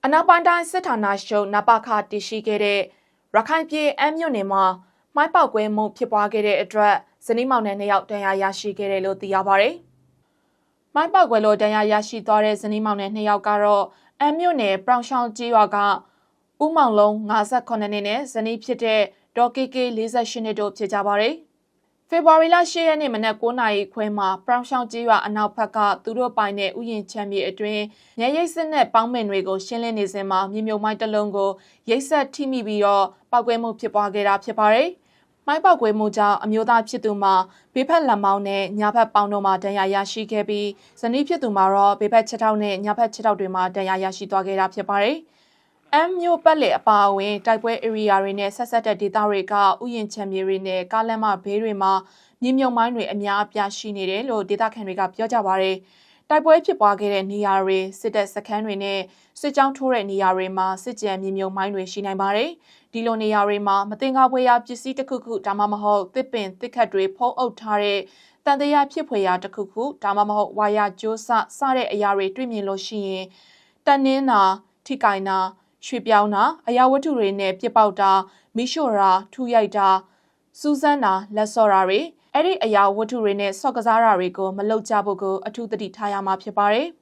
အနောက်ပိုင်းတိုင်းစစ်ဌာနချုပ်နပခတည်ရှိခဲ့တဲ့ရခိုင်ပြည်အမ်းမြို့နယ်မှာမိုင်းပေါက်ကွဲမှုဖြစ်ပွားခဲ့တဲ့အတွက်ဇနီးမောင်နှံ 2 ယောက်ဒဏ်ရာရရှိခဲ့တယ်လို့သိရပါတယ်။မိုင်းပေါက်ကွဲလို့ဒဏ်ရာရရှိသွားတဲ့ဇနီးမောင်နှံ 2 ယောက်ကတော့အမ်းမြို့နယ်ပြောင်ချောင်းကြီးရွာကဦးမောင်လုံး58နှစ်နဲ့ဇနီးဖြစ်တဲ့ဒေါ်ကေကေ48နှစ်တို့ဖြစ်ကြပါတယ်။ဖေဖော်ဝါရီလ10ရက်နေ့မနက်9:00နာရီခွဲမှာပြောင်ချောင်းကြီးရွာအနောက်ဘက်ကသူတို့ပိုင်တဲ့ဥယျာဉ်ချမ်းမြေအတွင်းညရိတ်စစ်နဲ့ပေါင်းမင်တွေကိုရှင်းလင်းနေစဉ်မှာမြေမြုပ်မိုင်းတစ်လုံးကိုရိတ်ဆက်ထိမိပြီးတော့ပောက်ကွဲမှုဖြစ်ပွားခဲ့တာဖြစ်ပါတယ်။မိုင်းပောက်ကွဲမှုကြောင့်အမျိုးသားဖြစ်သူမှာဘေးဖက်လက်မောင်းနဲ့ညာဘက်ပေါင်းတို့မှာဒဏ်ရာရရှိခဲ့ပြီးဇနီးဖြစ်သူမှာတော့ဘေးဖက်ခြေထောက်နဲ့ညာဘက်ခြေထောက်တွေမှာဒဏ်ရာရရှိသွားခဲ့တာဖြစ်ပါတယ်။အမ်မျိုးပတ်လေအပါအဝင်တိုက်ပွဲဧရိယာတွေနဲ့ဆက်ဆက်တဲ့ဒေသတွေကဥယျာဉ်ချမ်းမြေတွေနဲ့ကားလမ်းမဘေးတွေမှာမြေမြုပ်မိုင်းတွေအများအပြားရှိနေတယ်လို့ဒေသခံတွေကပြောကြပါရယ်တိုက်ပွဲဖြစ်ပွားခဲ့တဲ့နေရာတွေစစ်တပ်စခန်းတွေနဲ့စစ်ကြောင်းထိုးတဲ့နေရာတွေမှာစစ်ကြံမြေမြုပ်မိုင်းတွေရှိနိုင်ပါတယ်ဒီလိုနေရာတွေမှာမတင်ကားပွဲရာပစ္စည်းတစ်ခုခုဒါမှမဟုတ်တစ်ပင်တစ်ခတ်တွေဖုံးအုပ်ထားတဲ့တန်တရားဖြစ်ဖွယ်ရာတစ်ခုခုဒါမှမဟုတ်ဝါယာကျိုးစတဲ့အရာတွေတွေ့မြင်လို့ရှိရင်တန်နှင်းတာထိကင်တာရွှေပြောင်းတာအရာဝတ္ထုတွေနဲ့ပြစ်ပေါက်တာမိရှို့တာထူရိုက်တာစူးစမ်းတာလက်စော့တာတွေအဲ့ဒီအရာဝတ္ထုတွေနဲ့ဆော့ကစားတာတွေကိုမလုပ်ကြဖို့ကိုအထူးသတိထားရမှာဖြစ်ပါတယ်။